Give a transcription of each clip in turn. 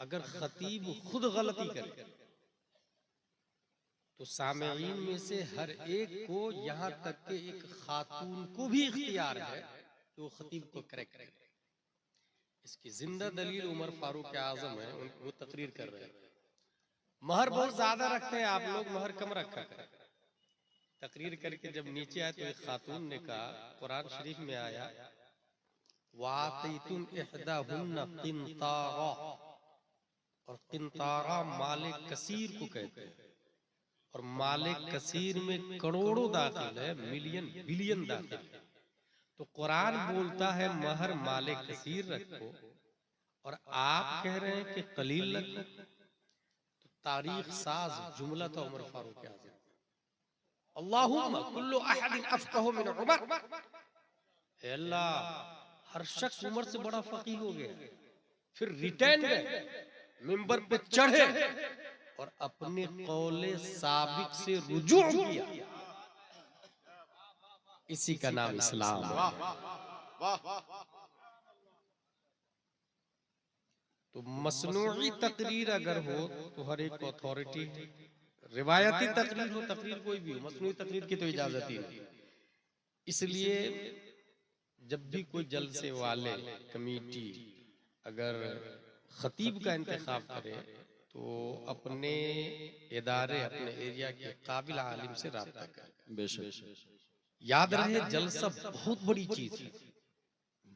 अगर खतीब खुद गलती करे तो सामईन में से हर एक को, यहाँ तक कि एक खातून को भी इख्तियार है कि वो खतीब को करेक्ट करे। इसकी जिंदा दलील उमर फारूक आजम है, वो तकरीर कर रहे हैं। महर बहुत ज्यादा रखते हैं आप लोग, महर कम रखा करें। तकरीर करके जब नीचे आए तो एक खातून ने कहा, कुरान शरीफ में आया, वातीतुम इहदाहुन्ना किंतारा, और किंतारा माले कसीर को कहते हैं, और माले कसीर में करोड़ों दाखिल है, मिलियन बिलियन दाखिल है। तो कुरान बोलता है महर माले कसीर रखो, और आप कह रहे हैं कि कलील रखो। तो तारीख साज जुमला था उमर फारूक आज़म, अल्लाहुम्मा कुल्लु अहदिन अफ़क़हु मिन उमर। अल्लाह, हर शख्स उमर से बड़ा फकीह हो गया। फिर रिटर्न गए, मिंबर पे चढ़े और अपने कौले साबिक से रुजू किया। इसी का नाम इस्लाम है। तो मसनूई तकरीर अगर हो तो हर एक अथॉरिटी, रिवायती तकरीर हो, तकरीर कोई भी हो, मसनूई तकरीर की तो इजाजत ही नहीं। इसलिए जब भी कोई जलसे वाले कमेटी अगर खतीब का इंतखाब करे तो अपने इदारे, अपने एरिया के काबिल आलिम से राब्ता करे। बेशक याद रहे, जलसा बहुत बड़ी चीज है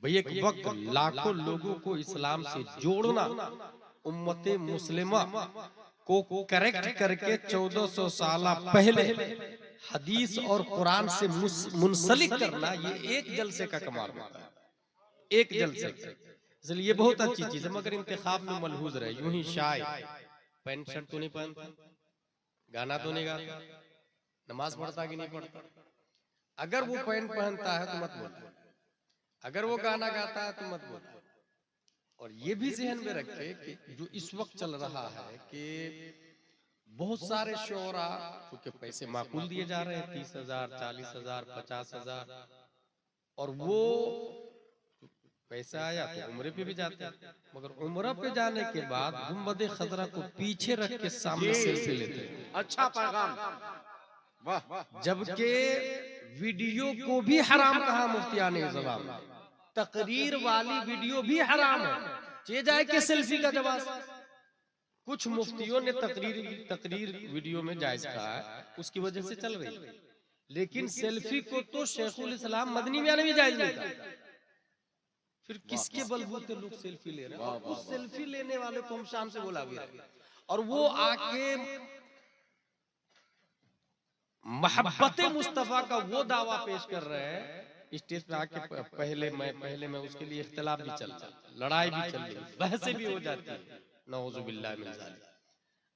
भाई। एक वक्त लाखों लोगों को इस्लाम से जोड़ना, उम्मते मुस्लिमा को करेक्ट करके 1400 साल पहले हदीस और कुरान से मुंसलिक करना, ये एक जलसे का कमाल होता है, एक जलसे। इसलिए बहुत अच्छी चीज है, मगर इंतखाब में मलहूज रहे। यूं ही शाय पैंट शर्ट तो नहीं पहनता, गाना तो नहीं गाता, नमाज पढ़ता कि नहीं पढ़ता। अगर वो पैंट पहनता है तो मत बोलो, अगर वो गाना गाता है तो मत बोलो। और ये भी जहन में रखे कि जो इस वक्त चल रहा है कि बहुत सारे शोरा, क्योंकि पैसे माकूल दिए जा रहे हैं, 30,000, 40,000, 50,000, और वो पैसा आया तो उम्रे पे भी जाते हैं, मगर उम्र पे जाने के बाद गुम्बद खजरा को पीछे रख के सामने सेल्फी लेते हैं। अच्छा पैगाम, वाह। जबकि वीडियो को भी हराम कहा मुफ्तियाने इस्लाम ने, तकरीर वाली वीडियो भी हराम है, चे जाए कि सेल्फी का जवाब। कुछ मुफ्तियों ने तकरीर वीडियो में जायज कहा है, उसकी वजह से चल रही है, लेकिन सेल्फी को तो शेखुल इस्लाम मदनी मियां ने भी जायज नहीं कहा। फिर किसके बलबूते लोग सेल्फी ले रहे हैं, और उस सेल्फी लेने वाले को हम शाम से बोला भी रहे, और वो आके मोहब्बत मुस्तफा का वो दावा पेश कर रहे हैं स्टेज पे आके। पहले मैं उसके लिए इख्तिलाफ भी चल रहा, लड़ाई भी चल रही, बहसें भी हो जाती है, नऊजुबिल्लाह मिन ज़ालिक।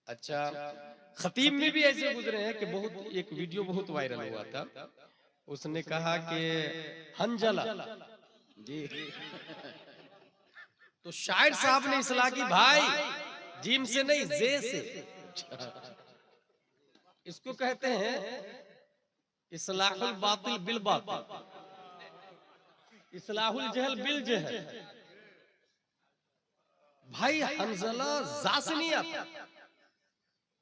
अच्छा, खतीब में भी ऐसे गुजरे हैं कि बहुत, एक वीडियो बहुत वायरल हुआ था, उसने कहा कि हंजला जी, तो शायर साहब ने इसलाह की, भाई जिम से नहीं, जे से। इसको कहते हैं इस्लाहुल बातिल बिल बातिल, इस्लाहुल जहल बिल जहल। भाई हंजला जा से नहीं आता,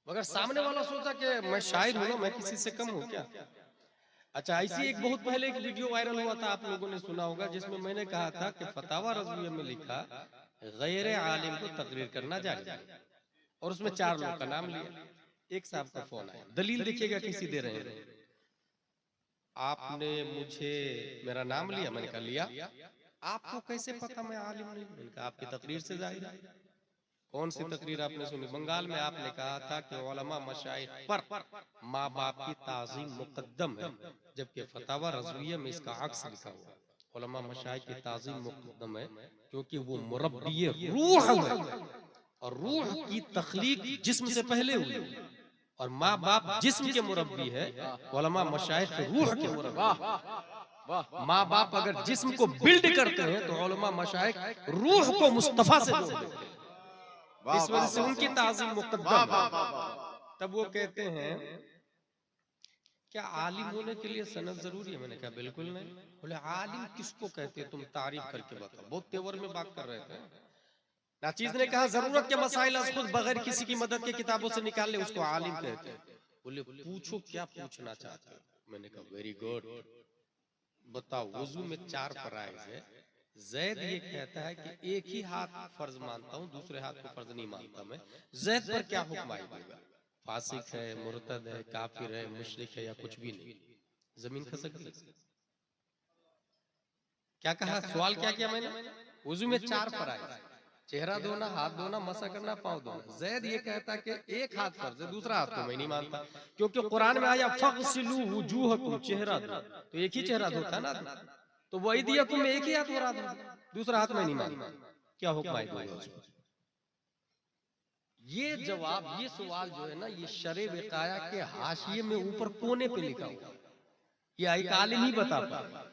मगर सामने वाला सोचा कि मैं शायर हूं ना, मैं किसी से कम हूं क्या। अच्छा, ऐसी एक बहुत पहले एक वीडियो वायरल हुआ था, आप लोगों ने सुना होगा, जिसमें मैंने कहा था कि फतावा रज़विया में लिखा गैर आलिम को तकरीर करना जायज़ है, और उसमें 4 लोग का नाम लिया। एक साहब का फोन आया, दलील देखिएगा कैसी दे रहे हैं। आपने मुझे मेरा नाम लिया, मैंने कहा लिया, आपको कैसे पता मैं आलिम नहीं? मैंने कहा आपकी तकरीर से जाहिर है। कौन सी तकरीर आपने सुनी? बंगाल में आपने कहा था कि उलमा मशाइख पर माँ बाप की ताज़ीम मुकद्दम है, जबकि फतावा रज़विया में इसका अक्स लिखा हुआ है, उलमा मशाइख की ताज़ीम मुकद्दम है, क्योंकि वो मुरब्बिए रूह है, और रूह की तख्लीक जिस्म से पहले हुई, और माँ बाप जिस्म के मुरब्बी है, उलमा मशाइख रूह के मुरब्बी। माँ बाप अगर जिस्म को बिल्ड करते हैं तो उलमा मशाइख रूह को मुस्तफा से जोड़ देते हैं, इस वजह से उनकी ताज़ीम मुकद्दम है। तब वो कहते हैं क्या आलिम होने के लिए सनद जरूरी है? मैंने कहा बिल्कुल नहीं। बोले आलिम किसको कहते हैं, तुम तारीफ करके बताओ। बहुत तेवर में बात कर रहे थे। नाचीज ने कहा जरूरत के मसाइल खुद बगैर किसी की मदद के किताबों से निकाल ले, उसको आलिम कहते हैं। बोले पूछो क्या पूछना चाहते हो। मैंने कहा वेरी गुड, बताओ वुजू में 4 फराइज है। जैद ये कहता है कि एक ही हाथ फर्ज मानता हूँ, दूसरे हाथ को फर्ज नहीं मानता मैं। जैद पर क्या हुक्म आएगा? फासिक है, मुर्तद है, काफिर है, मुशरिक है या कुछ भी नहीं? जमीन खसक गई। क्या कहा? सवाल क्या किया मैंने? वुजू में 4 फराइज, चेहरा धोना, हाथ धोना, मसा करना, पाँव धोना। जैद ये कहता कि एक हाथ फर्ज है, दूसरा हाथ तो मैं नहीं मानता, क्योंकि कुरान में आया फगसिलू वुजूहकुम, चेहरा धो, तो एक ही चेहरा धोता है ना। तो वही दिया तुम एक ही हाथ धो, दूसरा हाथ मैं नहीं मानता, क्या हुक्म आएगा? ये जवाब, ये सवाल जो है ना, ये शरे विकाया के हाशिये में ऊपर कोने पे लिखा हुआ, ये एक आलिम ही बता पाए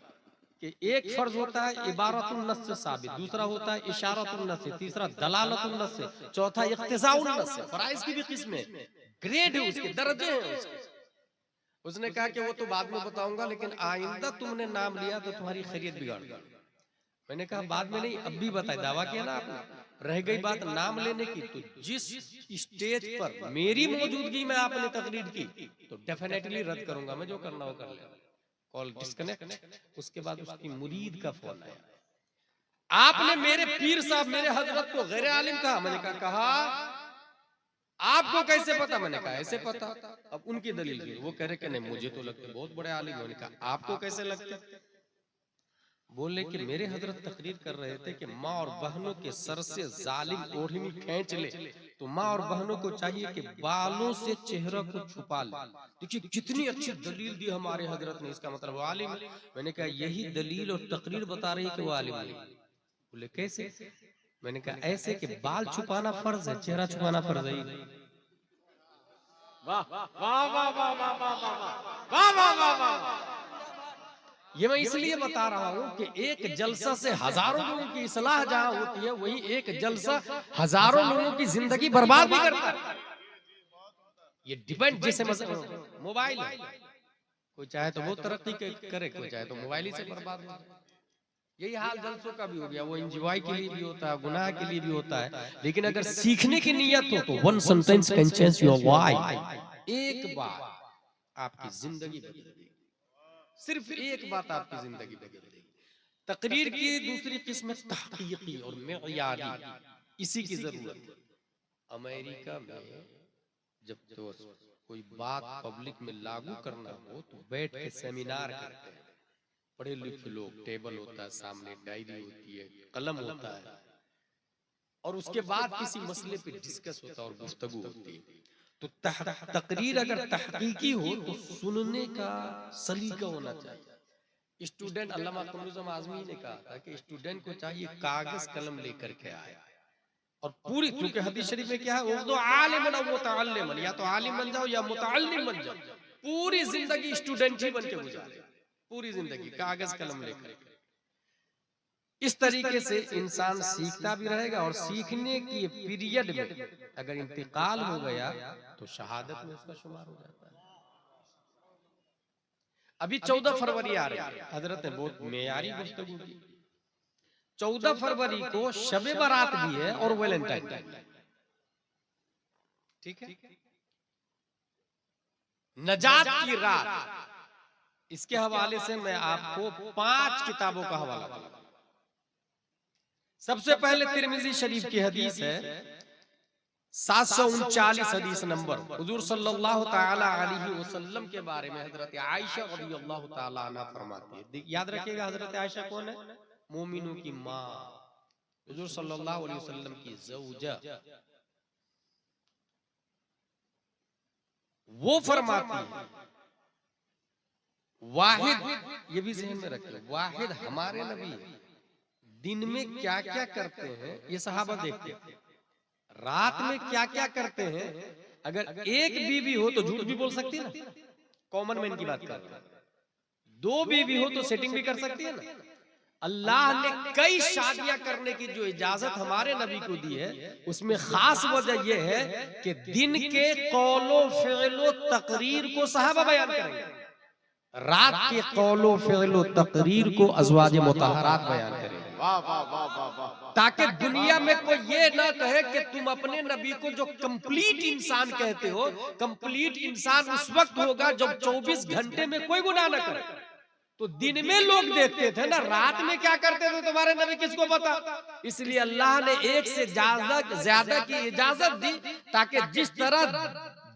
कि एक फर्ज होता है इबारतुन नस से साबित, दूसरा होता है इशारतुन नस से, तीसरा दलालतुन नस से, चौथा इख्तिसाउन नस से। फराइज की भी किस्में, ग्रेड है उसके, दर्जे हैं उसके। उसने कहा कि वो तो बाद में बताऊंगा, लेकिन आइंदा तुमने नाम लिया तो तुम्हारी खैरियत बिगाड़ दी। मैंने कहा बाद में नहीं, अब भी बताए, दावा किया ना आपने। रह गई बात नाम लेने की, तो जिस स्टेज पर मेरी मौजूदगी में आपने तकरीर की तो डेफिनेटली रद्द करूंगा मैं, जो करना हो कर ले। Call disconnect. उसके बाद उसकी मुरीद का फोन आया, आपने मेरे पीर साहब, मेरे हजरत को गैर आलिम कहा। मैंने कहा आपको कैसे पता? मैंने कहा ऐसे पता। अब उनकी दलील की, वो कह रहे कि नहीं मुझे तो लगते बहुत बड़े आलिम। मैंने कहा आपको कैसे लगते? बोले कि मेरे हजरत तकरीर कर रहे थे कि माँ और बहनों के सर से जालिम ओढ़नी खींच ले, तो माँ और बहनों को चाहिए कि बालों से चेहरा को छुपा ले। देखिए कितनी अच्छी दलील दी हमारे हजरत ने, इसका मतलब वो आलिम है। मैंने कहा यही दलील और तकरीर बता रही है कि वो आलिम नहीं। बोले कैसे? मैंने कहा ऐसे कि बाल छुपाना फर्ज है, चेहरा छुपाना फर्ज है। वाह वाह वाह वाह वाह वाह वाह वाह वाह। ये मैं इसलिए बता रहा हूं कि एक जलसा से हजारों लोगों की इस्लाह जहां होती है, वही एक जलसा हजारों लोगों की जिंदगी बर्बाद भी करता है। ये डिपेंड, जैसे मोबाइल है, कोई चाहे तो वो तरक्की करे, कोई चाहे तो मोबाइल ही से बर्बाद हो। यही हाल जलसों का भी हो गया। वो एंजॉय के लिए भी होता है, गुनाह के लिए भी होता है, लेकिन अगर सीखने की नियत हो तो one sentence can change your life. एक बार आपकी जिंदगी बदल देगी, सिर्फ एक बात आपकी जिंदगी बदल देगी। तकरीर की दूसरी किस्म तहकीकी और मेयारी, इसी की जरूरत है। अमेरिका में जब तो कोई बात पब्लिक में लागू करना हो तो बैठ के सेमिनार करते हैं, पढ़े लिखे लोग, टेबल होता है सामने, डायरी होती है, कलम होता है, और उसके बाद किसी मसले पे डिस्कस होता है और गुफ्तगू होती है। तो तकरीर अगर तहकीकी हो तो सुनने का सलीका होना चाहिए। स्टूडेंट, अल्लामा कमरुज़्ज़मान आज़मी ने कहा था कि स्टूडेंट को चाहिए कागज कलम लेकर के आए, और पूरी, क्योंकि हदीस शरीफ में क्या है, उर्दू आलिमन और मुतअल्लिमन, या तो आलिम बन जाओ या मुतअल्लिम बन जाओ। पूरी जिंदगी स्टूडेंट ही बन के गुजारे, पूरी जिंदगी कागज कलम लेकर। इस तरीके से इंसान सीखता भी रहेगा, और सीखने की पीरियड में अगर इंतकाल हो गया तो शहादत में उसका शुमार हो जाता है। अभी 14 फरवरी आ रही है, हजरत ने बहुत मेयारी गुफ्तगू की। 14 फरवरी को शबे बारात भी है और वैलेंटाइन डे, ठीक है, नजात की रात। इसके हवाले से मैं आपको 5 किताबों का हवाला दूंगा। सबसे पहले तिरमिजी शरीफ की हदीस है 739 हदीस नंबर। हुजूर सल्लल्लाहु ताला अलैहि वसल्लम के बारे में हजरत आयशा रज़ियल्लाहु ताला अन्हा फरमाती है। याद रखिएगा हजरत आयशा कौन है? मोमिनों की माँ, हुजूर सल्लल्लाहु अलैहि वसल्लम की ज़ौजा। वो फरमाती है वाहिद, ये भी ज़हन में रखिए, वाहिद हमारे नबी दिन में क्या क्या करते हैं ये सहाबा देखते थे, रात में क्या क्या करते हैं। अगर एक बीवी हो तो झूठ भी बोल सकती है ना, कॉमन मैन की बात कर रहा हूं। 2 बीवी हो तो सेटिंग भी कर सकती है ना। अल्लाह ने कई शादियां करने की जो इजाजत हमारे नबी को दी है, उसमें खास वजह यह है कि दिन के कौलो फ़िलो तकरीर को सहाबा बयान करेंगे, रात के कौलो फ़िलो तकरीर को अज़वाज मुतहरात बयान करेंगे। वाह वाह वाह वाह वाह। ताकि दुनिया में कोई ये ना कहे कि तुम अपने नबी को जो कंप्लीट इंसान कहते हो, कंप्लीट इंसान उस वक्त होगा जब 24 घंटे में कोई गुनाह ना करे। तो दिन में लोग देखते थे ना, रात में क्या करते थे तुम्हारे नबी किसको पता। इसलिए अल्लाह ने एक से ज्यादा की इजाजत दी, ताकि जिस तरह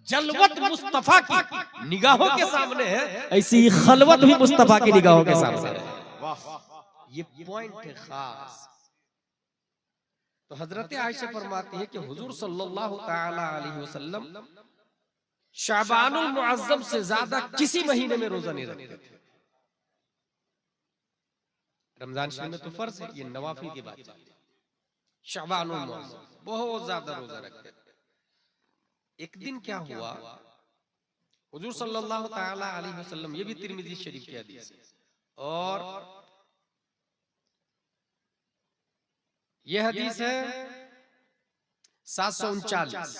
जलवत मुस्तफा की निगाहों के सामने है, ऐसी ही खलवत भी मुस्तफा की निगाहों के सामने है। ये पॉइंट है खास। तो हजरत आयशा फरमाती है कि हुजूर सल्लल्लाहु ताला अलैहि वसल्लम शाबानुल मुअज्जम से ज्यादा किसी महीने में रोजा नहीं रखते थे। रमजान शरीफ में तो फर्ज है, ये नवाफिल की बात है। शाबानुल मुअज्जम बहुत ज्यादा रोजा रखते थे। एक दिन क्या हुआ, हुजूर सल्लल्लाहु ताला अलैहि वसल्लम, ये भी तिरमिजी शरीफ की हदीस है, और यह हदीस है 739,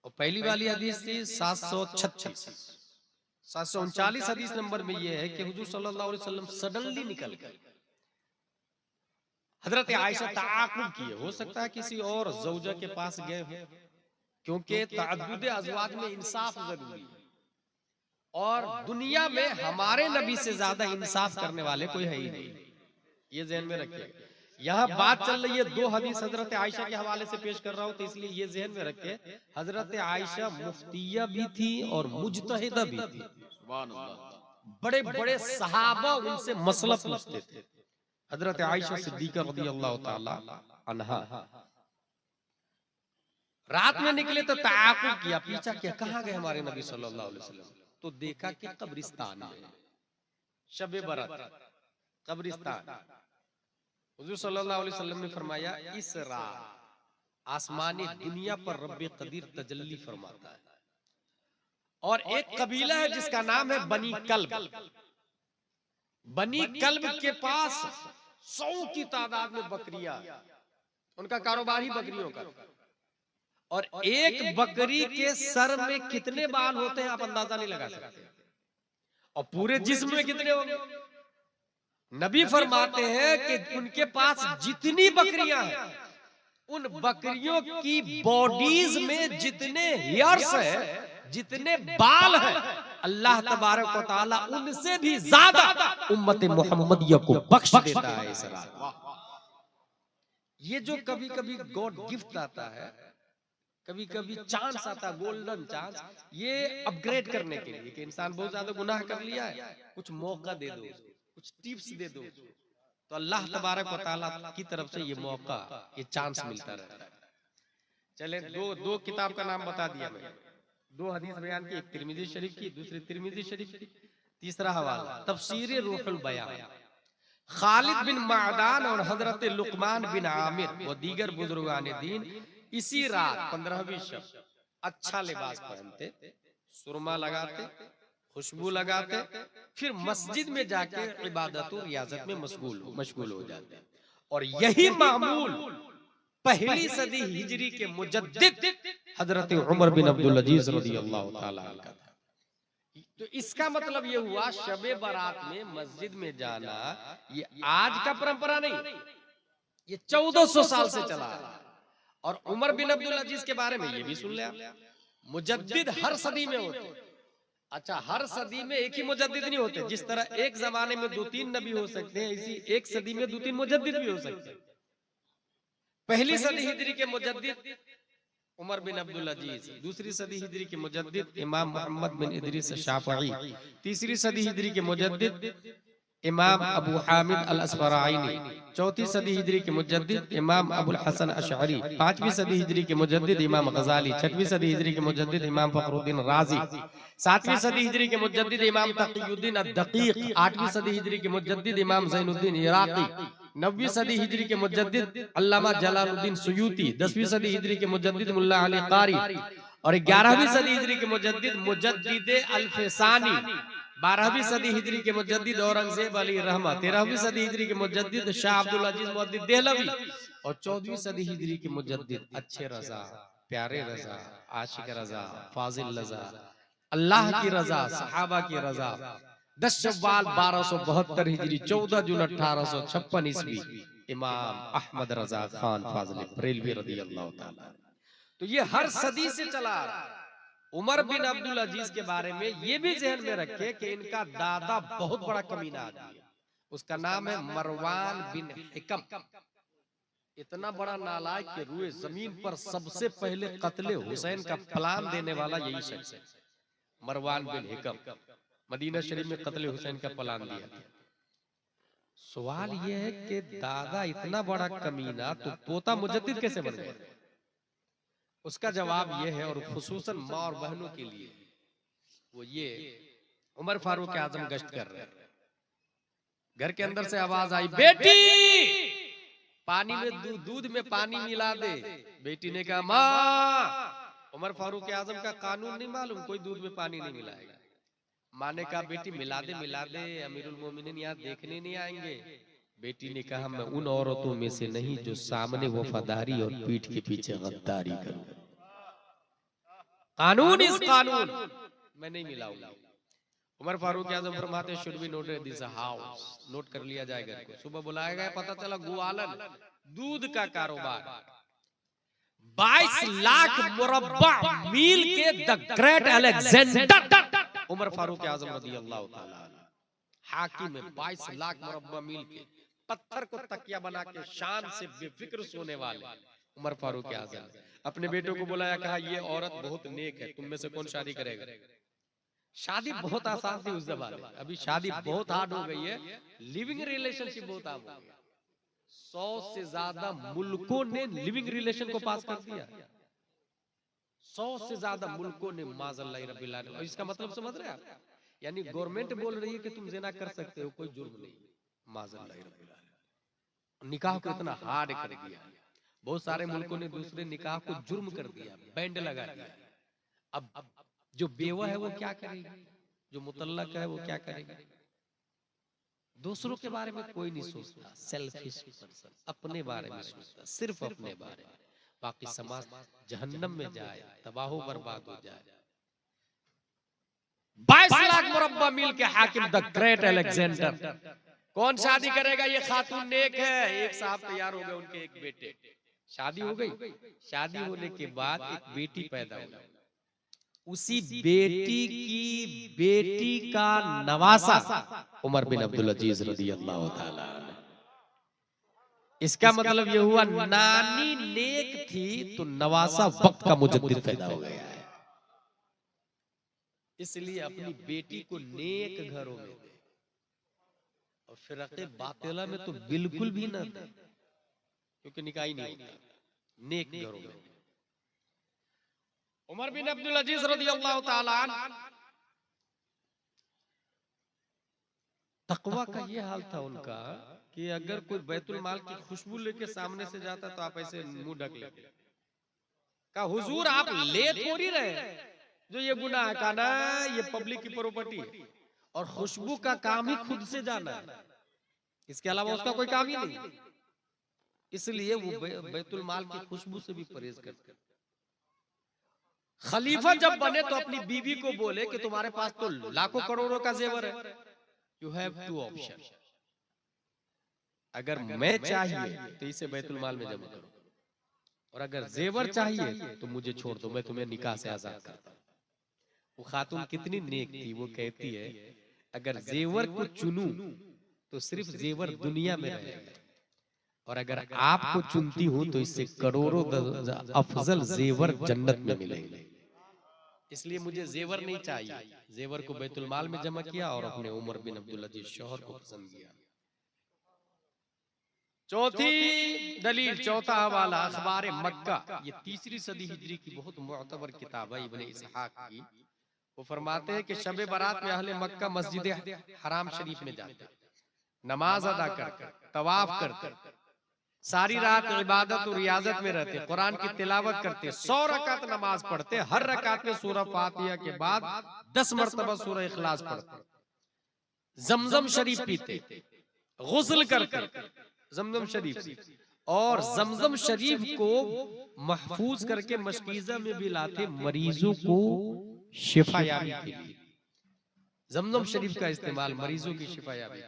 और पहली वाली हदीस थी 736। 739 हदीस नंबर में यह है कि हुजूर सल्लल्लाहु अलैहि वसल्लम सडनली निकल गए। हजरत आयशा ताक़ुब किए, हो सकता है किसी और ज़ौजा के पास गए हो, क्योंकि तअद्दुद अज़वाज में इंसाफ जरूरी है, और दुनिया में हमारे नबी से ज्यादा इंसाफ करने वाले कोई है ही नहीं। ये ज़हन में रखिए। यहाँ बात चल रही है, दो हदीस हजरत आयशा के हवाले से पेश कर रहा हूं, तो इसलिए ये ज़हन में रखे, हजरत आयशा मुफ्तिया भी थी और मुजतहिदा भी थी। बड़े बड़े सहाबा उनसे मसला पूछते थे। हजरत आयशा सिद्दीका रज़ियल्लाहु ताला अन्हा रात में निकले तो ताक़ुब किया, पीछा किया, कहाँ गए हमारे नबी सल्लल्लाहु अलैहि वसल्लम। तो देखा कि कब्रिस्तान में, शबे बरात कब्रिस्तान। हुजूर सल्लल्लाहु अलैहि वसल्लम ने फरमाया, इस रात आसमानी दुनिया पर रब्बे कदीर तजल्ली फरमाता है, और एक कबीला है जिसका नाम है बनी कल्ब। बनी कल्ब के पास 100 की तादाद में बकरियां, उनका कारोबार ही बकरियों का, और एक बकरी के सर में कितने बाल होते हैं आप अंदाजा नहीं लगा सकते, और पूरे जिस्म में कितने होंगे। नबी फरमाते हैं कि उनके पास जितनी बकरियां हैं, उन बकरियों की बॉडीज में जितने हेयर्स हैं, जितने बाल हैं, अल्लाह तबारक व तआला उनसे भी ज्यादा उम्मत मुहम्मदिया को बख्श देता है इस रात। ये जो कभी कभी गॉड गिफ्ट आता है, कभी कभी चांस आता, गोल्डन चांस, ये अपग्रेड करने के लिए कि इंसान बहुत ज्यादा गुनाह कर लिया है, कुछ मौका दे दो, कुछ टिप्स दे दो, तो अल्लाह तबारक व तआला की तरफ से ये मौका, ये चांस मिलता रहता है। चले दो किताब का नाम बता दिया मैंने, दो हदीस बयान की, एक तिरमिजी शरीफ की, दूसरी तिरमिजी शरीफ की। तीसरा हवाला तफसीर रूहुल बयान, खालिद बिन मादान और हजरत लुकमान बिन आमिर व दीगर बुजुर्गान दीन इसी रात 15वीं शब अच्छा लिबास पहनते, सुरमा लगाते, खुशबू लगाते, फिर मस्जिद में जाके इबादत और रियाजत में मशगूल हो जाते। और यही मामूल पहली सदी हिजरी के मुजद्दिद हजरत उमर बिन अब्दुल अजीज रज़ियल्लाहु ताला अन्हु का था। तो इसका मतलब ये हुआ, शबे बारात में मस्जिद में जाना ये आज का परंपरा नहीं, ये 1400 साल से चला है। और उमर बिन अब्दुल अजीज के बारे में ये भी सुन लिया, मुजद्दिद हर सदी में होते। अच्छा, हर सदी में एक ही मुजद्दिद नहीं होते। जिस तरह एक जमाने में 2-3 नबी हो सकते हैं, इसी एक सदी में 2-3 मुजद्दिद भी हो सकते हैं। पहली सदी हिजरी के मुजद्दिद उमर बिन अब्दुल अजीज, दूसरी सदी हिजरी के मुजद्दिद इमाम मोहम्मद बिन इदरीस शाफई, तीसरी सदी हिजरी के मुजद्दिद इमाम अबू हामिद अल अस्फराइनी, चौथी सदी हिजरी के मुजद्दिद इमाम अबुल हसन अशअरी, पांचवी सदी हिजरी के मुजद्दिद इमाम गजाली, छठवीं सदी हिजरी के मुजद्दिद इमाम फखरुद्दीन राजी, सातवीं सदी हिजरी के मुजद्दिद इमाम तकीयुद्दीन अद-दकीक, आठवीं सदी हिजरी के मुजद्दिद इमाम ज़ैनुद्दीन इराकी, 9वीं सदी हिजरी के मुजद्दिद अल्लामा जलालुद्दीन सुयूती, 10वीं सदी हिजरी के मुजद्दिद मुल्ला अली कारी, और 11वीं सदी हिजरी के मुजद्दिद मुजद्दिद अल-फसानी, 12वीं सदी हिजरी के मुजद्दिद औरंगजेब अली रहमा, 13वीं सदी हिजरी के मुजद्दिद शाह अब्दुल अजीज मुअद्दिद देहलवी, और 14वीं सदी हिजरी के मुजद्दिद अच्छे रजा, प्यारे रजा, आशिक रजा, फाजिल रजा, अल्लाह की रजा, सहाबा की रजा, 10 शव्वाल 1272 हिजरी, 14 जून 1856 ईस्वी, इमाम अहमद रजा खान फाजिल बरेलवी रदी अल्लाह ताला। तो ये हर सदी से चला आ रहा है। उमर बिन अब्दुल अजीज के बारे में ये भी ज़हन में रखे कि इनका दादा बहुत बड़ा कमीना आदमी है। उसका नाम है मरवान बिन हिकम। इतना बड़ा नालायक के रूए जमीन पर सबसे पहले कत्ले हुसैन का प्लान देने वाला यही शख्स है, मरवान बिन हिकम। मदीना शरीफ में कत्ले हुसैन का प्लान दिया था। सवाल यह है कि दादा इतना बड़ा कमीना तो पोता मुजद्दिद कैसे बन गया? उसका जवाब यह है, और खुसूसन माँ और बहनों के लिए, वो ये, उमर फारूक आजम गश्त कर रहे हैं, घर के अंदर से आवाज आई, बेटी पानी में दूध में पानी मिला दे। बेटी ने कहा माँ, उमर फारूक आजम का कानून नहीं मालूम, कोई दूध में पानी नहीं मिलाएगा। माँ ने कहा बेटी मिला दे, अमीरुल मोमिनीन यहाँ देखने नहीं आएंगे। बेटी ने कहा मैं उन औरतों में से नहीं जो सामने वफादारी और पीठ के पीछे गद्दारी करूं। कानून इस कानून मैं नहीं मिलाऊंगा। उमर फारूक आजम फरमाते should be noted this house, note कर लिया जाएगा। सुबह बुलाया गया, पता चला गुआलन दूध का कारोबार 22 लाख मुरब्बा मील के the great Alexander Umar Farooq Azam रज़ी अल्लाह ताला हाकिम है। 22 लाख मुरब्बा मील के पत्थर को तकिया बना के शान से बेफिक्र सोने वाले उमर फारूक आजम अपने बेटों को बुलाया, कहा ये औरत बहुत नेक है, तुम में से कौन शादी करेगा? शादी बहुत आसान थी उस जमाने में, अभी शादी बहुत हार्ड हो गई है। लिविंग रिलेशनशिप बहुत आम हो गया। 100 से ज्यादा मुल्कों ने लिविंग रिलेशन को पास कर दिया। 100 से ज्यादा मुल्कों ने माज़अल्लाह रब्बिल आलमीन। और इसका मतलब समझ रहे हैं आप? यानी गवर्नमेंट बोल रही है कि तुम ज़िना कर सकते हो, कोई जुर्म नहीं। माज़अल्लाह रब्बिल आलमीन निकाह को इतना हार्ड कर दिया। बहुत सारे मुल्कों ने दूसरे निकाह को जुर्म कर दिया, बैंड लगा दिया। अब जो बेवा है वो क्या करेगी, जो मुतल्लक है वो क्या करेगी? दूसरों के बारे में कोई नहीं सोचता, सेल्फिश पर्सन, अपने बारे में सोचता, सिर्फ अपने बारे में। बाकी समाज जहन्नम में जाए, तबाह बर्बाद हो जाए। 22 लाख मुरब्बा मील के हाकिम द ग्रेट अलेक्जेंडर, कौन शादी करेगा? ये खातून नेक है। एक साहब तैयार हो गए, उनके एक बेटे, शादी हो गई। शादी होने के बाद एक बेटी पैदा हुई। उसी बेटी की बेटी का नवासा उमर बिन अब्दुल अजीज रज़ी अल्लाह ताला। इसका मतलब यह हुआ नानी नेक थी तो नवासा वक्त का मुजद्दिद पैदा हो गया है। इसलिए अपनी बेटी को नेक घरों में दे, और फिरक़े बातिला में तो बिल्कुल भी ना दे, क्योंकि निकाह ही नहीं होता। नेक घरों में। उमर बिन अब्दुल अजीज रज़ियल्लाहु ताला तकवा का ये हाल था उनका कि अगर कोई बैतुल माल की खुशबू लेके सामने से जाता तो आप ऐसे मुंह ढक लेते। कहा हुजूर आप ले थोड़ी रहे, जो ये गुनाह है। कहा ना, ये पब्लिक की प्रॉपर्टी है और खुशबू का काम ही खुद से जाना है, इसके अलावा उसका कोई काम ही नहीं। इसलिए वो बैतुल माल की खुशबू से भी परहेज करते। खलीफा जब बने तो अपनी बीवी को बोले कि तुम्हारे पास तो लाखों करोड़ों का जेवर है, यू हैव टू ऑप्शन। अगर मैं चाहिए तो इसे बैतुल माल में जमा करो, और अगर जेवर चाहिए तो मुझे छोड़ दो, मैं तुम्हें निकाह से आजाद करता हूं। वो खातून कितनी नेक थी, वो कहती है अगर जेवर को चुनूं तो सिर्फ जेवर दुनिया में रहेगा, और अगर आपको चुनती हूं तो इससे करोड़ों अफजल जेवर जन्नत में मिलेंगे। इसलिए मुझे जेवर नहीं चाहिए। जेवर को बैतुल माल में जमा किया और अपने उमर बिन अब्दुल अजीज शौहर को पसंद किया। चौथी दलील, चौथा हवाला अखबार मक्का, ये 3री सदी हिजरी की बहुत मुअतबर किताब है इब्ने इसहाक की। वो फरमाते हैं कि शब बारात में अहले मक्का मस्जिद हराम शरीफ में जाते, नमाज अदा करते, तवाफ करते, सारी रात इबादत और रियाजत में रहते, कुरान की तिलावत करते, 100 रकात नमाज पढ़ते, हर रकात में सूरह फातिहा के बाद 10 मरतबा सूरह इखलास पढ़ते, जमजम शरीफ पीते, गुस्ल करते जमजम शरीफ से, और जमजम शरीफ को महफूज करके मशकीज़ा में भी लाते मरीजों को शिफा याबी के लिए। जमजम शरीफ का इस्तेमाल मरीजों की शिफा याबी।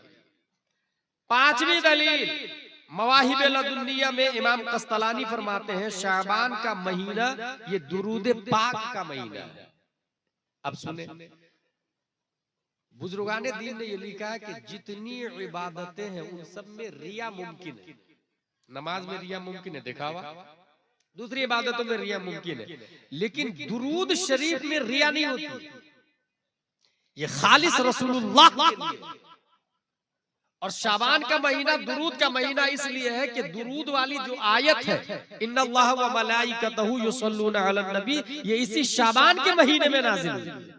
पांचवी दलील मवाहिब लदुन्निया में इमाम कस्तलानी फरमाते हैं शाबान का महीना ये दुरूद पाक का महीना है। अब सुने, बुजुर्गाने दीन ने ये लिखा है कि जितनी इबादतें हैं उन सब में रिया मुमकिन है। नमाज में रिया मुमकिन है, दिखावा, दूसरी इबादतों में रिया मुमकिन है, लेकिन दुरूद शरीफ में रिया नहीं होती। ये खालिस रसूलुल्लाह के लिए। और शाबान का महीना दुरूद का महीना इसलिए है कि दुरूद वाली जो आयत है इन्नल्लाह व मलाइकतहु युसल्लूना अलन नबी, ये इसी शाबान के महीने में नाजिल हुई,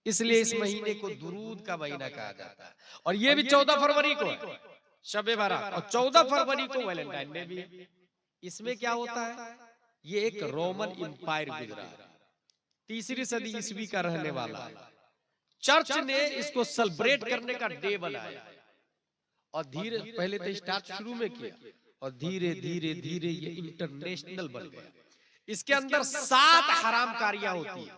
इसलिए इस महीने को दुरूद का महीना कहा जाता है। और ये भी 14 फरवरी को है शब बारात, और 14 फरवरी को वैलेंटाइन डे भी। इसमें क्या होता है, ये एक रोमन इंपायर गुजरा, 3री सदी ईस्वी का रहने वाला है। चर्च ने इसको सेलिब्रेट करने का डे बनाया और धीरे पहले तो स्टार्ट शुरू में किया और धीरे धीरे धीरे ये इंटरनेशनल बन गया। इसके अंदर 7 हरामकारियां होती है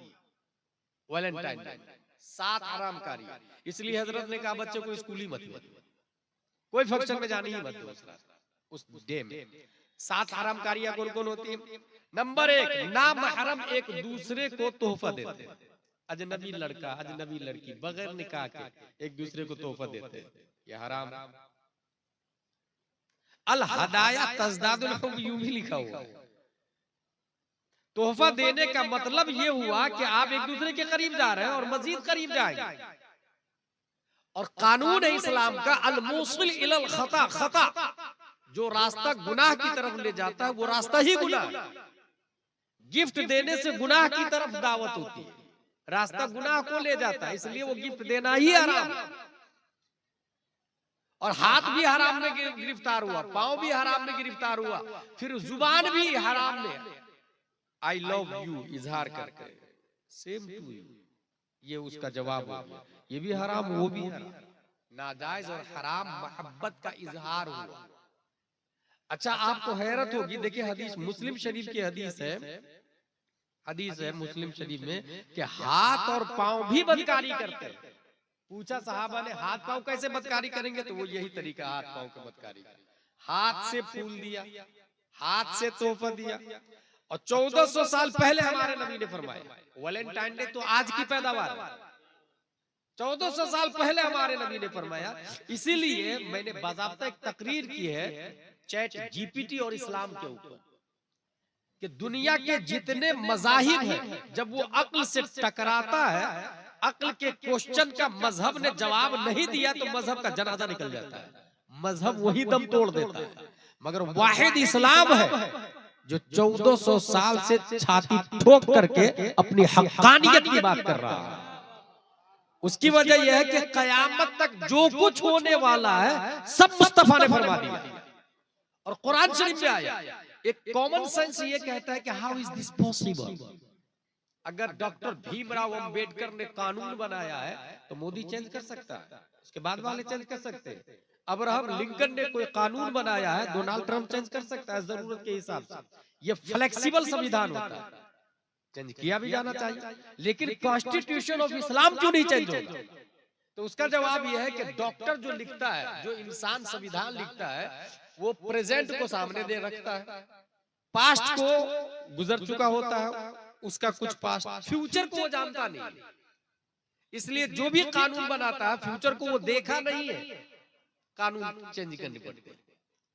वैलेंटाइन डे, 7 हरामकारियां। इसलिए हजरत ने कहा बच्चों को स्कूल ही मत दो, कोई फंक्शन में जाने ही मत दो उस डे में। 7 हरामकारियां कौन कौन होती है? नंबर 1, नामहरम एक दूसरे को तोहफा देते हैं। अजनबी लड़का अजनबी लड़की बगैर निकाह के एक दूसरे को तोहफा देते हैं, ये हराम। अल हदाया तज़दादुल हुब यूं भी लिखा हुआ। तोहफा देने का मतलब ये हुआ कि आप एक दूसरे के करीब जा रहे हैं और मजीद करीब जाएंगे। और कानून है इस्लाम का अल मुसिल इलल खता, खता जो रास्ता गुनाह की तरफ ले जाता है वो रास्ता ही गुनाह। गिफ्ट देने से गुनाह की तरफ दावत होती है, रास्ता गुनाह को ले जाता है, इसलिए वो गिफ्ट देना ही हराम। और हाथ भी हराम में गिरफ्तार हुआ, पांव भी हराम में गिरफ्तार हुआ, फिर जुबान भी हराम में आई लव यू इजहार करके सेम टू यू, ये उसका जवाब हो गया। ये भी हराम वो भी हराम, नाजायज और हराम मोहब्बत का इजहार हुआ। अच्छा, आपको हैरत होगी, देखिए हदीस मुस्लिम शरीफ की हदीस है मुस्लिम शरीफ में कि हाथ और पांव भी बदकारी करते हैं। पूछा सहाबा ने हाथ पांव कैसे बदकारी करेंगे, तो वो यही तरीका हाथ पांव का बदकारी, हाथ से फूल दिया, हाथ से तोहफा दिया। और 1400 साल पहले हमारे नबी ने फरमाया, वैलेंटाइन डे तो आज की पैदावार है, 1400 साल पहले हमारे नबी ने फरमाया। इसीलिए मैंने बाज़ाब्ता एक तकरीर की है चैट जीपीटी और इस्लाम के ऊपर कि दुनिया के जितने मज़ाहिब हैं जब वो अक्ल से टकराता है, अक्ल के क्वेश्चन का मजहब ने जवाब नहीं दिया तो मजहब का जनाजा निकल जाता है, मजहब वही दम तोड़ देता है। मगर वाहिद इस्लाम है जो 1400 साल से छाती ठोक करके अपनी हक्कानियत की बात कर रहा है। उसकी वजह यह है कि कयामत तक जो कुछ होने वाला है सब मुस्तफा ने फरमा दिया और कुरान शरीफ में आया। एक कॉमन सेंस ये कहता है कि हाउ इज दिस पॉसिबल। अगर डॉक्टर भीमराव अंबेडकर ने कानून बनाया है तो मोदी चेंज कर सकता है, उसके बाद वाले चेंज कर सकते हैं। अब्राहम लिंकन ने कोई कानून बनाया है, डोनाल्ड ट्रंप चेंज कर सकता है जरूरत के हिसाब से। ये फ्लेक्सिबल संविधान होता है, चेंज किया भी जाना चाहिए। लेकिन कॉन्स्टिट्यूशन ऑफ इस्लाम क्यों नहीं चेंज होगा? तो उसका जवाब यह है कि डॉक्टर जो लिखता है, जो इंसान संविधान लिखता है, वो प्रेजेंट को सामने दे रखता है, पास्ट को गुजर चुका होता है, उसका कुछ पास्ट, फ्यूचर को वो जानता नहीं। इसलिए जो भी कानून बनाता है फ्यूचर को वो देखा नहीं है, कानून चेंज करनी पड़ती है,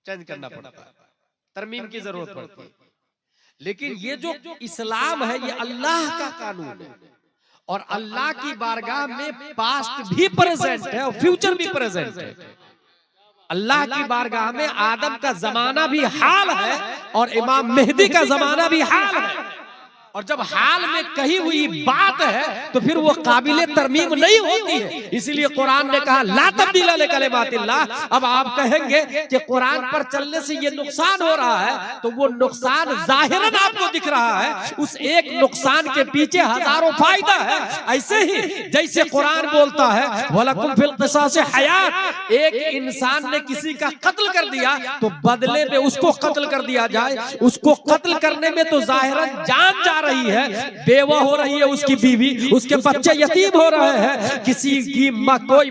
चेंज करना पड़ता है, तरमीम की जरूरत पड़ती है। लेकिन ये जो इस्लाम है ये अल्लाह का कानून है और अल्लाह की बारगाह में पास्ट भी प्रेजेंट है और फ्यूचर भी प्रेजेंट है। अल्लाह की बारगाह में आदम का जमाना भी हाल है और इमाम मेहदी का जमाना भी हाल है। और जब हाल में कही हुई बात है तो फिर वो काबिले तरमीम नहीं होती है। इसीलिए कुरान ने कहा ला तब्दील लिकलिमातिल्लाह। अब आप कहेंगे कि कुरान पर चलने से ये नुकसान हो रहा है, तो वो नुकसान जाहिरन आपको दिख रहा है, उस एक नुकसान के पीछे हजारों फायदा है। ऐसे ही जैसे कुरान बोलता है वलकुम फिल क़िसास हयात, एक इंसान ने किसी का कत्ल कर दिया तो बदले में उसको कत्ल कर दिया जाए। उसको कत्ल करने में तो जाहिरन जान जा रही है, बेवा हो रही है उसकी बीवी, उसके बच्चे यतीम हो रहे हैं। किसी की माँ, कोई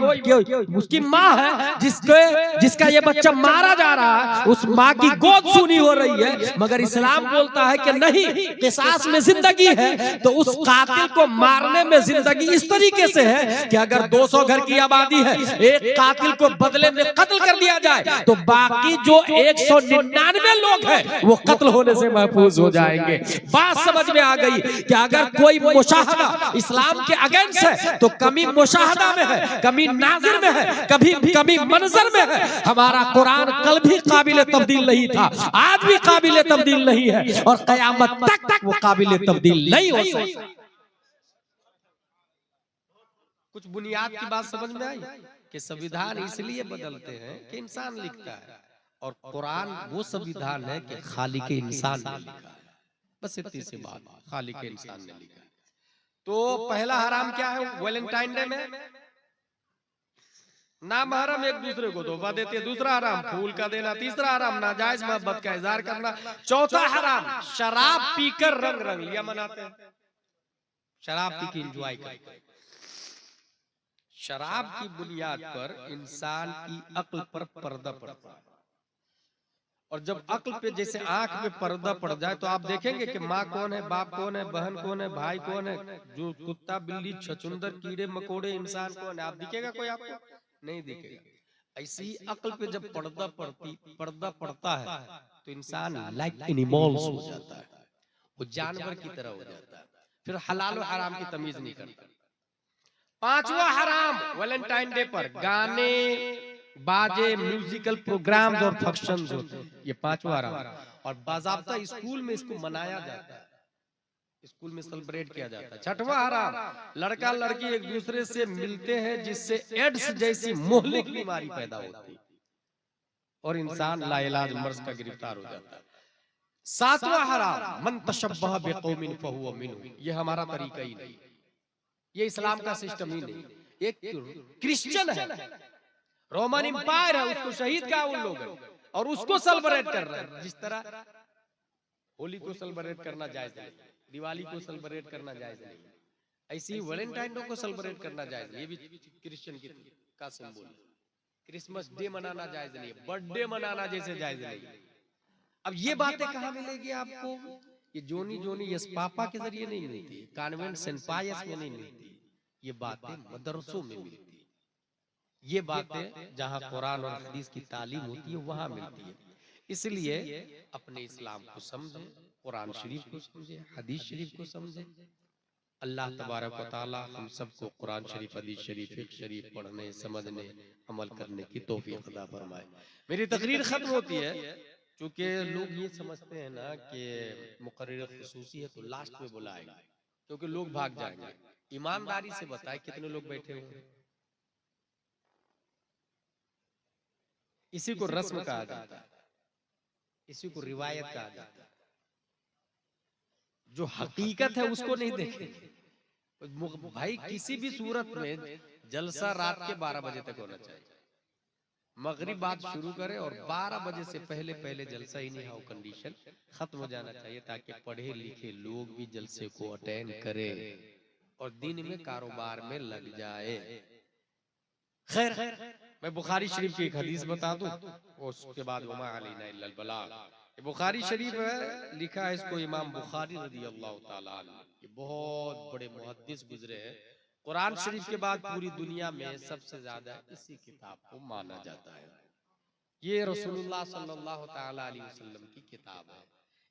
उसकी माँ है जिसका ये बच्चा मारा जा रहा है, उस माँ की गोद सूनी हो रही है। मगर इस्लाम बोलता है कि नहीं, क़िसास में जिंदगी है। तो उस कातिल को मारने में जिंदगी इस तरीके से है कि अगर 200 घर की आबादी है, एक कातिल को बदले में कत्ल कर दिया जाए तो बाकी जो 199 लोग हैं वो कत्ल होने से महफूज हो जाएंगे। बात समझ में आ गई कि अगर कोई मुशाहदा इस्लाम के अगेंस्ट है तो कमी मुशाहदा में है, कमी नाज़िर में है, कमी मंजर में है। हमारा कुरान कल भी काबिल तब्दील नहीं था, आज भी काबिल तब्दील नहीं है और क़यामत तक वो काबिल तब्दील नहीं हो सकता। कुछ बुनियाद की बात समझ में आई कि संविधान इसलिए बदलते हैं कि इंसान लिखता है, और कुरान वो संविधान है कि खालिक इंसान ने लिखा है। बस इतनी सी बात, खालिक इंसान ने लिखा है। तो पहला हराम क्या है वैलेंटाइन डे में? ना महरम एक दूसरे को तोहफा देते। दूसरा हराम फूल का देना। तीसरा हराम नाजायज मोहब्बत का इजहार करना। चौथा हराम शराब पीकर रंग रंगलियां मनाते हैं, शराब पी के एंजॉय करते हैं। शराब की बुनियाद पर इंसान की अक्ल पर पर्दा पड़ता है, और जब अक्ल पे जैसे आंख पे पर्दा पड़ जाए तो आप देखेंगे कि माँ कौन है, बाप कौन है, बहन कौन है, भाई कौन है, जो कुत्ता बिल्ली छछुंदर कीड़े मकोड़े इंसान कौन है, आप दिखेगा कोई? आपको नहीं दिखेगा। ऐसी ही अक्ल पे जब पर्दा पड़ता है तो इंसान लाइक एनिमल्स हो जाता है, वो जानवर की तरह हो जाता है, फिर हलाल और हराम की तमीज नहीं करता। पांचवा हराम वैलेंटाइन डे पर गाने बाजे, म्यूजिकल प्रोग्राम्स और फंक्शंस होते हैं, ये पांचवा हराम। और बाज़ाब्ता स्कूल में इसको मनाया जाता है, स्कूल में सेलिब्रेट किया जाता है। छठवां हराम लड़का लड़की एक दूसरे से मिलते हैं जिससे एड्स जैसी मोहलिक बीमारी पैदा होती है और इंसान लाइलाज मर्ज का गिरफ्तार हो जाता है। सातवां हराम मन तशब्बह बिकौमिन फहुव मिनहुम, ये हमारा तरीका ही नहीं, ये इस्लाम का सिस्टम ही नहीं। एक क्रिश्चियन है, रोमन एम्पायर है, उसको शहीद कहा उन लोगों, और उसको सेलिब्रेट कर रहे हैं। जिस तरह होली को सेलिब्रेट करना जायज नहीं, दिवाली को सेलिब्रेट करना जायज नहीं, ऐसे ही वैलेंटाइन डे को सेलिब्रेट करना जायज नहीं, ये भी क्रिश्चियन का सिंबल है। क्रिसमस डे मनाना जायज नहीं, बर्थडे मनाना जैसे जायज नहीं। अब ये बातें कहाँ मिलेगी आपको? ये जोनी जोनी यस पापा के जरिए नहीं मिलती, कॉन्वेंट सेंट पायस में नहीं मिलती, ये बातें मदरसों में मिलती है। ये बातें जहाँ कुरान और हदीस की तालीम होती है वहां मिलती है। इसलिए अपने इस्लाम को समझे, कुरान शरीफ को समझे, हदीस शरीफ को समझे। अल्लाह तबारक व तआला हम सबको कुरान शरीफ, हदीस शरीफ, फिक़्ह शरीफ पढ़ने, समझने, अमल करने की तौफीक अता फरमाए। मेरी तकरीर खत्म होती है, क्योंकि लोग ये समझते हैं ना कि मुकर्रिर खुसूसी है तो लास्ट में बुलाएंगे, क्योंकि लोग भाग जाएंगे। ईमानदारी से बताए कितने लोग बैठे हुए? इसी को रस्म कहा जाता है, इसी को रिवायत कहा जाता है। जो हकीकत है उसको नहीं देखेंगे। भाई किसी भी सूरत में जलसा रात के 12 बजे तक होना चाहिए। मगरिब बात शुरू करे और 12 बजे से पहले पहले जलसा ही नहीं, हाउ कंडीशन खत्म हो जाना चाहिए, ताकि पढ़े लिखे लोग भी जलसे को अटेंड करे और दिन में कारोबार में लग जाए। खैर, मैं बुखारी शरीफ की एक हदीस बता दूं, उसके बाद वमा अलैना इल्लल बलाग। बुखारी शरीफ है, लिखा है इसको इमाम बुखारी रज़ियल्लाहु ताला अन्हु, ये बहुत बड़े मुहद्दिस गुजरे हैं। कुरान शरीफ के बाद पूरी दुनिया में सबसे ज्यादा इसी किताब को माना जाता है। ये रसूलुल्लाह सल्लल्लाहु ताला अलैहि वसल्लम की किताब है।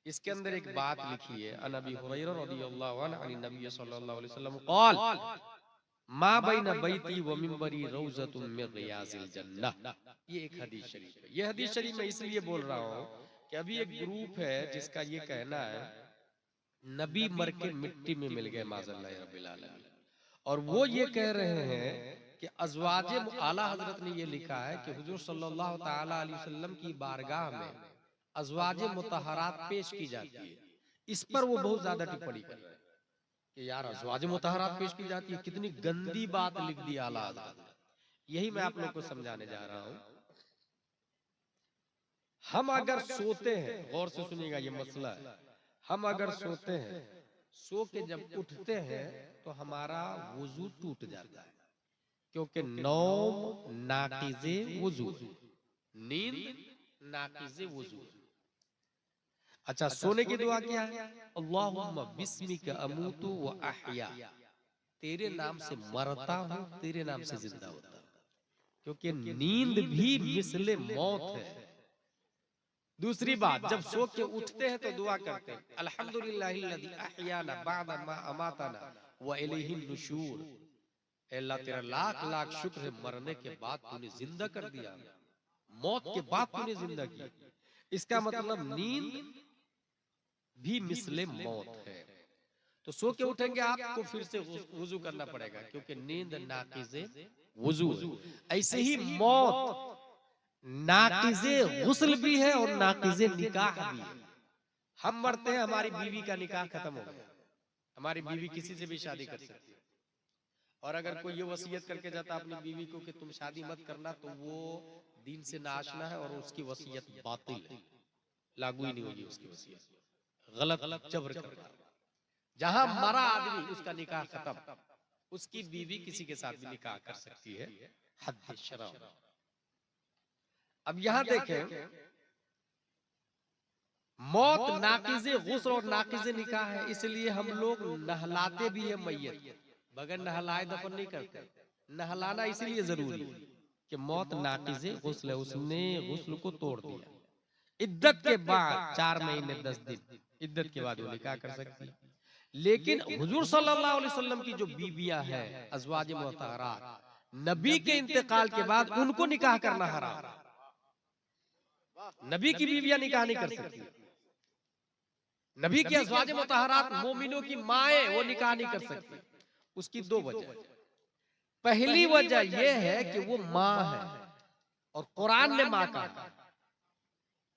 इसके अंदर एक बात लिखी है, अन अबी हुरैरा रज़ियल्लाहु अन्हु अन नबी सल्लल्लाहु अलैहि वसल्लम क़ाल मा बैन बैती व मिंबरी रौज़तुम मिन रियाज़िल जन्नह। ये एक हदीस शरीफ है। ये हदीस शरीफ मैं इसलिए बोल रहा हूँ कि अभी एक ग्रुप है जिसका ये कहना है नबी मर के मिट्टी में मिल गए माज़ल्लाह रब्बिल आलमीन, और वो ये कह रहे हैं कि अज़वाजे आला हजरत ने ये लिखा है कि हुजूर सल्लल्लाहु ताला अलैहि वसल्लम की बारगाह में अज़वाजे मुतहरात पेश की जाती है। इस पर वो बहुत ज्यादा टिप्पणी कर रहे हैं कि यार अज़वाज मुतहरात पेश की जाती है, कितनी गंदी बात लिख दी आला हज़रत ने। यही मैं आप लोग को समझाने जा रहा हूं। हम अगर सोते हैं, गौर से सुनिएगा ये मसला है, हम अगर सोते हैं, सो के जब उठते हैं तो हमारा वुजू टूट जाता है, क्योंकि नौम नाकिज़े वुजू, नींद नाकिज़े वुजू। अच्छा, सोने की दुआ क्या है? अल्लाहुम्मा बिस्मिका अमूतु व अहया, तेरे नाम से मरता हूं, तेरे नाम से जिंदा होता हूं, क्योंकि नींद भी मिसले मौत है। दूसरी बात, जब सो के उठते हैं तो दुआ करते हैं, अल्हम्दुलिल्लाहिल्लज़ी अहयाना बअदा मा अमातना व इलैहिन नुशूर। अल्लाह तेरा लाख लाख शुक्र है, मरने के बाद तूने जिंदा कर दिया, मौत के बाद तूने जिंदा किया। इसका मतलब नींद भी मिसले मौत है। तो सो के उठेंगे आपको फिर से वुजू करना पड़ेगा, क्योंकि नींद नाकिज़े वुजू है। ऐसे ही मौत नाकिज़े गुस्ल भी है और नाकिज़े निकाह भी है। हम मरते हैं, हमारी बीवी का निकाह खत्म हो गया, हमारी बीवी किसी से भी शादी कर सकती है, और अगर कोई ये वसीयत करके जाता अपनी बीवी को कि तुम शादी मत करना, तो वो दीन से नाशना है और उसकी वसीयत बातिल है, लागू ही नहीं होगी उसकी वसीयत, गलत जबर कर रहा। जहां मरा आदमी उसका निकाह खत्म, उसकी बीवी किसी के साथ भी निकाह कर सकती है, हद शरअ। अब यहां देखें, मौत नाकिज़े गुस्ल और नाकिज़े निकाह है, इसलिए हम लोग नहलाते भी है मैयत, बगैर नहलाए दफन नहीं करते। नहलाना इसलिए जरूरी है कि मौत नाकिज़े गुस्ल है, उसने गुस्ल को तोड़ दिया। इद्दत के बाद 4 महीने 10 दिन इद्दत के बाद वो निकाह कर सकती है। लेकिन हुजूर सल्लल्लाहु अलैहि वसल्लम की जो बीवियां हैं अज़वाज मुतहरात, नबी के इंतकाल के बाद उनको निकाह करना हराम। नबी की बीवियां निकाह नहीं कर सकती। नबी की अज़वाज मुतहरात मोमिनों की माएं, वो निकाह नहीं कर सकती। उसकी 2 वजह। पहली वजह यह है कि वो मां है और कुरान ने मां कहा,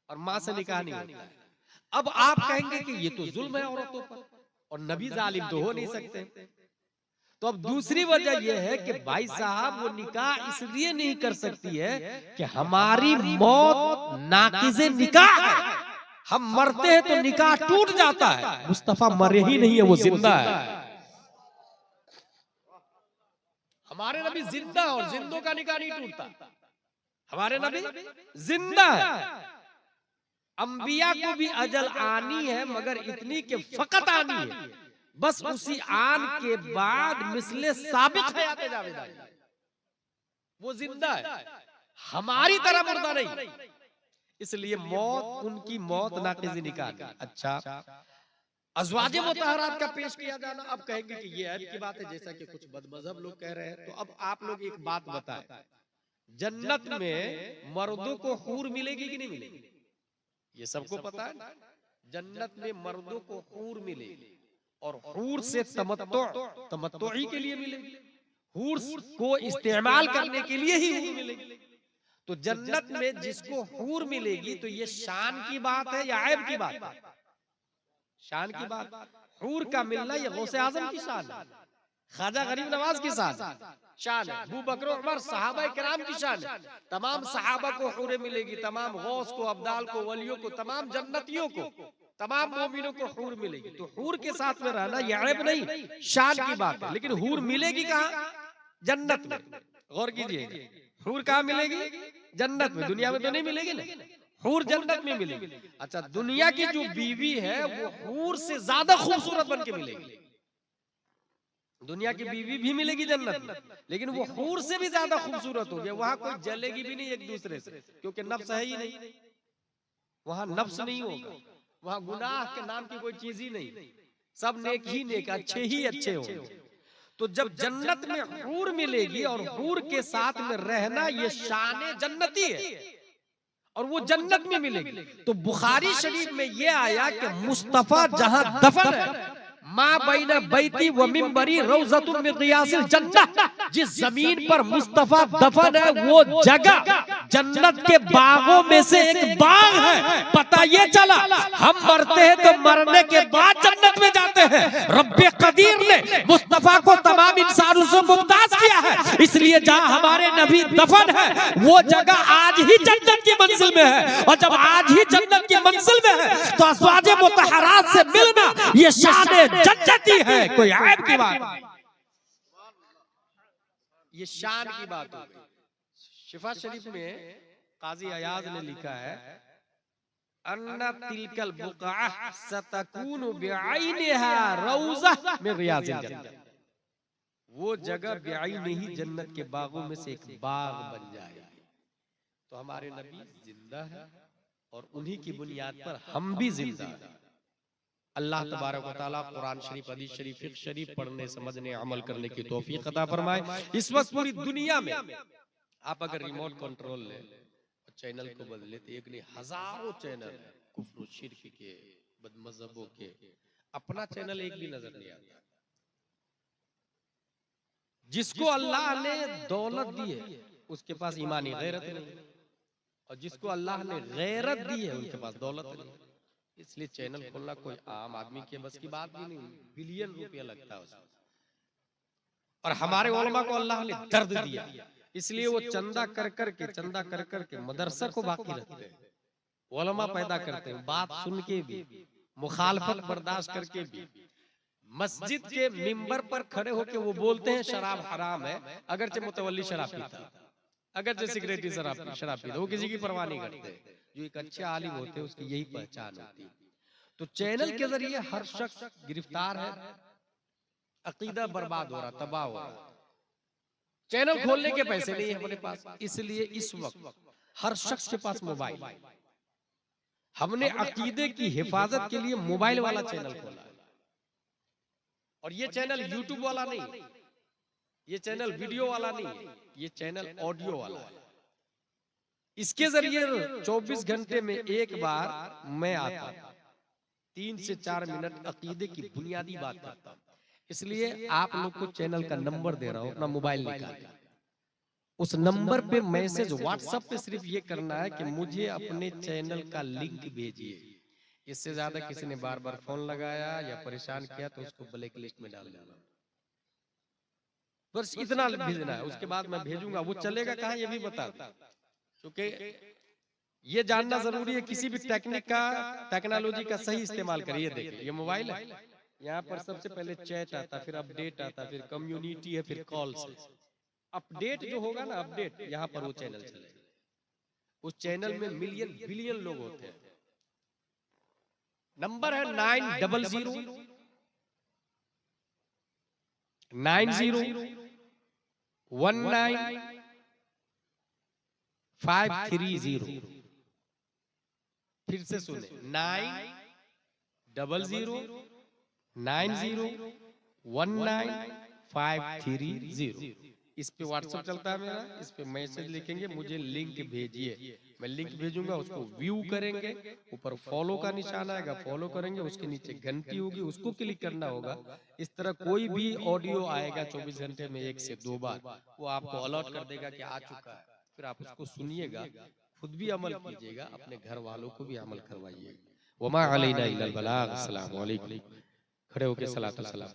और मां से निकाह नहीं होता है। अब आप कहेंगे कि ये तो जुल्म है औरतों पर, और नबी जालिम तो हो नहीं सकते। तो अब दूसरी वजह यह है कि भाई साहब वो निकाह इसलिए नहीं कर सकती है कि हमारी मौत नाकिज़े निकाह है। हम मरते हैं तो निकाह टूट जाता है, मुस्तफा मरे ही नहीं है, वो जिंदा है। हमारे नबी जिंदा, और जिंदों का निकाह नहीं टूटता। हमारे नबी जिंदा है। अंबिया को भी अजल आनी है, मगर इतनी के फकत आनी है, बस उसी आन के बाद मिसले साबिक़ हयात जावेदा, वो जिंदा है, हमारी तरह मुर्दा नहीं। इसलिए मौत, उनकी मौत नाकिज़े निकाह। अच्छा, अज़वाज मुतहरात का पेश किया जाना, अब कहेंगे कि ये ऐब की बात है, जैसा कि कुछ बदमज़हब लोग कह रहे हैं। तो अब आप लोग एक बात बताएं, जन्नत में मर्दों को हूर मिलेगी कि नहीं मिलेगी? ये सबको पता है, जन्नत में मर्दों को हूर मिलेगी, और हूर से तमत्तुई के लिए मिलेगी, हूर को इस्तेमाल करने के लिए ही हूर मिलेगी। तो जन्नत में जिसको हूर मिलेगी, तो ये शान की बात है या ऐब की बात है? शान की बात। हूर का मिलना ये गौसे आजम की शान है, ख्वाजा गरीब नवाज की शान है, अबू बकर उमर सहाबा किराम की शान है। तमाम सहाबा को हूरें मिलेगी, तमाम गौस को, अब्दाल को, वलियों को, तमाम जन्नतियों को, तमाम मोमिनों को हूर मिलेगी। तो हूर के साथ में रहना ये ऐब नहीं, शान की बात है। लेकिन हूर मिलेगी कहाँ? जन्नत में। गौर कीजिएगा, हूर कहाँ मिलेगी? जन्नत में। दुनिया में तो नहीं मिलेगी ना, हूर जन्नत में मिलेगी। अच्छा, दुनिया की जो बीवी है वो हूर से ज्यादा खूबसूरत बन के मिलेगी। दुनिया की बीवी भी मिलेगी जन्नत में, लेकिन वो हूर से भी ज्यादा खूबसूरत होगी। वहां कोई जलेगी भी नहीं एक दूसरे से, क्योंकि नफ्स है ही नहीं, वहां नफ्स नहीं होगा, वहां गुनाह के नाम की कोई चीज ही नहीं, सब नेक ही नेक, अच्छे ही अच्छे होंगे। तो जब जन्नत में हूर मिलेगी, और हूर के साथ में रहना ये शान जन्नती है, और वो जन्नत में मिलेगी। तो बुखारी शरीफ में ये आया कि मुस्तफा जहां दफन है, माँ बैना बैती व मिंबरी रौज़तुम मिन रियासिल जन्नह, जिस जमीन पर मुस्तफा दफन है वो जगह जन्नत के बागों में से एक बाग है। पता ये चला हम मरते हैं तो मरने के बाद जन्नत में जाते हैं। रब्बे कदीर ने मुस्तफा को तमाम इंसानों से मुमताज किया है, इसलिए जहां हमारे नबी दफन है वो जगह आज ही जन्नत की मंजिल में है। और जब आज ही जन्नत की मंजिल में है तो अज़वाजे मुतहरात से मिलना ये शान जन्नती है, कोई ऐब की बात नहीं, ये शान की बात हो गई। शिफा शरीफ में काजी अयाज ने लिखा है अन्ना तिलकल बुक़अह सतकूनु बिअैनिहा रौज़ह मिन रियाज़िल जन्नत, वो जगह बिअैनी ही जन्नत के बागों में से एक बाग बन जाएगी। तो हमारे नबी जिंदा है और उन्हीं की बुनियाद पर हम भी जिंदा हैं। अल्लाह तबारक व तआला कुरान शरीफ, हदीस शरीफ, फिक़्ह शरीफ पढ़ने, समझने, अमल करने की तौफीक अता फरमाए। इस वक्त पूरी दुनिया में आप अगर रिमोट कंट्रोल ले और चैनल को बदले तो एक नहीं हजारों चैनल है कुफ्र शिर्क के, बदमज़हबों के, अपना चैनल एक भी नजर नहीं आता। जिसको अल्लाह ने दौलत दी है उसके पास ईमानी गैरत नहीं, और जिसको अल्लाह ने गैरत दी है उनके पास दौलत नहीं। इसलिए चैनल खोलना कोई आम आदमी के बस की बात भी नहीं, बिलियन रुपया लगता है उसमें। और हमारे उलमा को अल्लाह ने दर्द दिया, इसलिए वो चंदा कर कर के मदरसा को बाकी रखते हैं, उलमा पैदा करते हैं, बात सुन के भी, मुखालफत बर्दाश्त करके भी। मस्जिद के मिंबर पर खड़े होके वो बोलते हैं शराब हराम है, अगरचे मुतवल्ली शराब पीता, अगरचे सिगरेटी शराब पीता, वो किसी की परवाह नहीं करते। जो एक अच्छे आलिम होते हैं उसकी यही पहचान होती है। तो चैनल के जरिए हर शख्स गिरफ्तार है, अकीदा बर्बाद हो रहा, तबाह हो रहा। चैनल खोलने के पैसे नहीं है हमारे पास, इसलिए इस वक्त हर शख्स के पास मोबाइल। हमने अकीदे की हिफाजत के लिए मोबाइल वाला चैनल खोला है। और ये चैनल यूट्यूब वाला नहीं, ये चैनल वीडियो वाला नहीं, ये चैनल ऑडियो वाला है। इसके जरिए 24 घंटे में एक बार मैं आता हूं, 3 से 4 मिनट अकीदे की बुनियादी बात करता हूं। इसलिए आप लोग को चैनल का नंबर दे रहा हूं, अपना मोबाइल निकालिए, उस नंबर पे मैसेज व्हाट्सएप पे सिर्फ ये करना है कि मुझे अपने चैनल का लिंक भेजिए। इससे ज्यादा किसी ने बार बार फोन लगाया या परेशान किया तो उसको ब्लैक लिस्ट में डाल देना, बस इतना भेजना है। उसके बाद मैं भेजूंगा, वो चलेगा कहाँ ये भी बता दूं, क्योंकि ये जानना जरूरी है। किसी भी टेक्नोलॉजी का सही इस्तेमाल करिए। देखिए ये मोबाइल है, यहाँ पर सबसे पहले चैट आता, फिर अपडेट आता, फिर कम्युनिटी है, फिर कॉल्स है। अपडेट जो होगा ना, अपडेट यहाँ पर वो चैनल चलेगा। उस चैनल में मिलियन बिलियन लोग होते हैं। नंबर है 900 19 530। फिर से सुने, 9009019 530। इस पे व्हाट्सएप चलता है मेरा, इस पे मैसेज लिखेंगे, मुझे लिंक भेजिए। मैं लिंक भेजूंगा, उसको व्यू करेंगे, ऊपर फॉलो का निशान आएगा, फॉलो करेंगे, उसके नीचे घंटी होगी, उसको क्लिक करना होगा। इस तरह कोई भी ऑडियो आएगा 24 घंटे में 1 से 2 बार, वो आपको अलर्ट कर देगा कि आ चुका है। फिर आप उसको सुनिएगा, खुद भी अमल कीजिएगा, अपने घर वालों को भी अमल करवाइएगा। वमा अलैना इल्लल बलाग। अस्सलामु अलैकुम। खड़े होके सलातो सलाम।